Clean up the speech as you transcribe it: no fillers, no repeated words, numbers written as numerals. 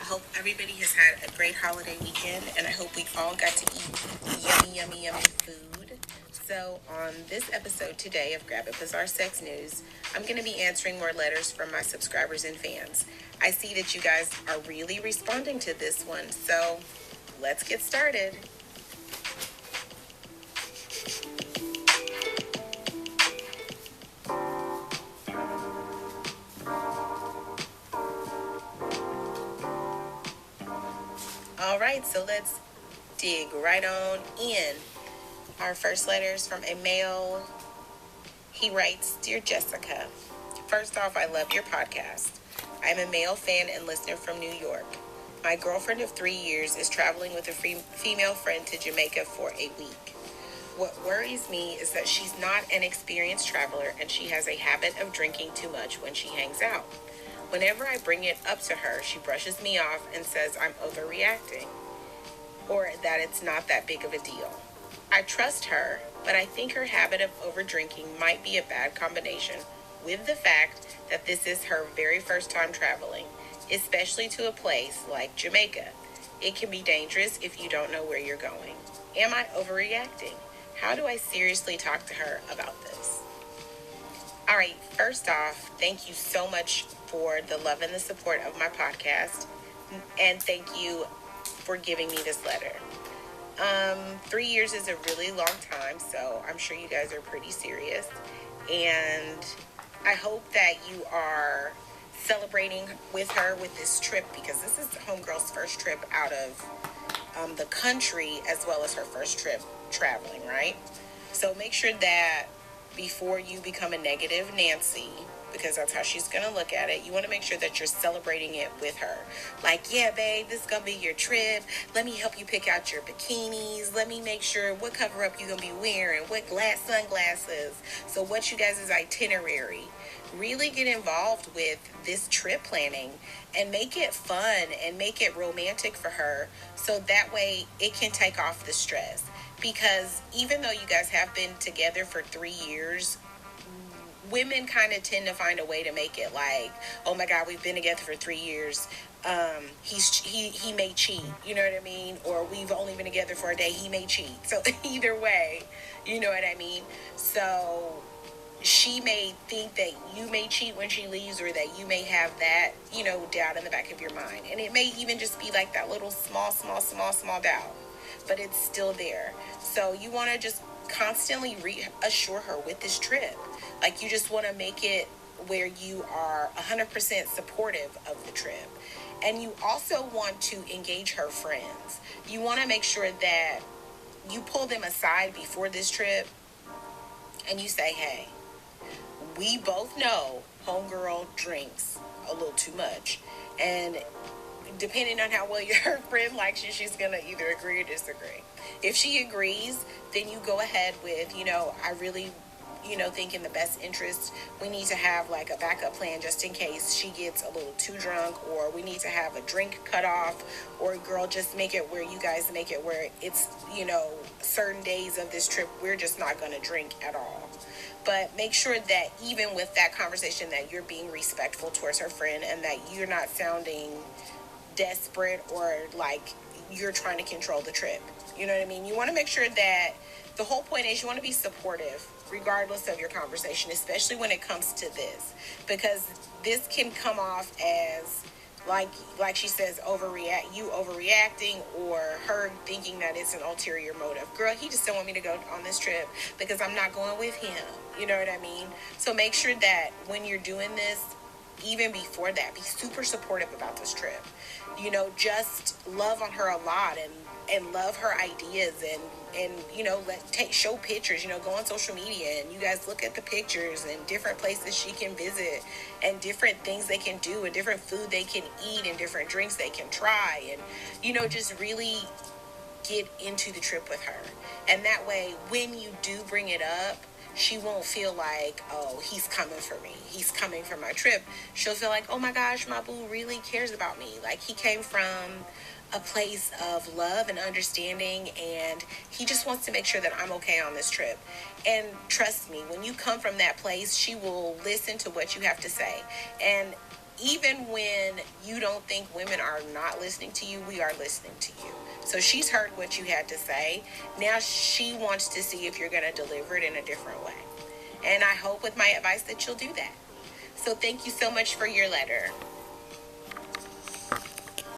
hope everybody has had a great holiday weekend, and I hope we all got to eat yummy, yummy, yummy food. So, on this episode today of Grab It Bizarre Sex News, I'm going to be answering more letters from my subscribers and fans. I see that you guys are really responding to this one, so let's get started. All right, so let's dig right on in. Our first letter is from a male. He writes, Dear Jessica, first off, I love your podcast. I'm a male fan and listener from New York. My girlfriend of 3 years is traveling with a female friend to Jamaica for a week. What worries me is that she's not an experienced traveler and she has a habit of drinking too much when she hangs out. Whenever I bring it up to her, she brushes me off and says I'm overreacting, or that it's not that big of a deal. I trust her, but I think her habit of overdrinking might be a bad combination with the fact that this is her very first time traveling, especially to a place like Jamaica. It can be dangerous if you don't know where you're going. Am I overreacting? How do I seriously talk to her about this? All right, first off, thank you so much for the love and the support of my podcast, and thank you for giving me this letter. 3 years is a really long time, so I'm sure you guys are pretty serious. And I hope that you are celebrating with her with this trip, because this is Homegirl's first trip out of the country, as well as her first trip traveling, right? So make sure that before you become a negative Nancy, because that's how she's going to look at it, you want to make sure that you're celebrating it with her. Like, yeah, babe, this is going to be your trip. Let me help you pick out your bikinis. Let me make sure what cover-up you're going to be wearing, what sunglasses. So what's you guys' itinerary? Really get involved with this trip planning and make it fun and make it romantic for her, so that way it can take off the stress. Because even though you guys have been together for 3 years, women kind of tend to find a way to make it like, oh my God, we've been together for 3 years. He may cheat, you know what I mean? Or we've only been together for a day, he may cheat. So either way, you know what I mean? So she may think that you may cheat when she leaves, or that you may have that, doubt in the back of your mind. And it may even just be like that little small doubt, but it's still there. So you want to just constantly reassure her with this trip. Like, you just want to make it where you are 100% supportive of the trip. And you also want to engage her friends. You want to make sure that you pull them aside before this trip and you say, hey, we both know homegirl drinks a little too much. And depending on how well your friend likes you, she's going to either agree or disagree. If she agrees, then you go ahead with, I really, think in the best interest, we need to have like a backup plan just in case she gets a little too drunk, or we need to have a drink cut off, or girl, just make it where you guys make it where it's, certain days of this trip, we're just not going to drink at all. But make sure that even with that conversation, that you're being respectful towards her friend, and that you're not sounding desperate or like you're trying to control the trip. You know what I mean? You want to make sure that the whole point is you want to be supportive regardless of your conversation, especially when it comes to this, because this can come off as like she says, overreacting, or her thinking that it's an ulterior motive. Girl, he just don't want me to go on this trip because I'm not going with him. You know what I mean? So make sure that when you're doing this, even before that, be super supportive about this trip. Just love on her a lot, and love her ideas, and show pictures, go on social media, and you guys look at the pictures and different places she can visit, and different things they can do, and different food they can eat, and different drinks they can try, and just really get into the trip with her. And that way, when you do bring it up, she won't feel like, oh, he's coming for me, he's coming for my trip. She'll feel like, oh my gosh, my boo really cares about me. Like, he came from a place of love and understanding, and he just wants to make sure that I'm okay on this trip. And trust me, when you come from that place, she will listen to what you have to say. And even when you don't think women are not listening to you, we are listening to you. So she's heard what you had to say. Now she wants to see if you're going to deliver it in a different way. And I hope with my advice that you'll do that. So thank you so much for your letter.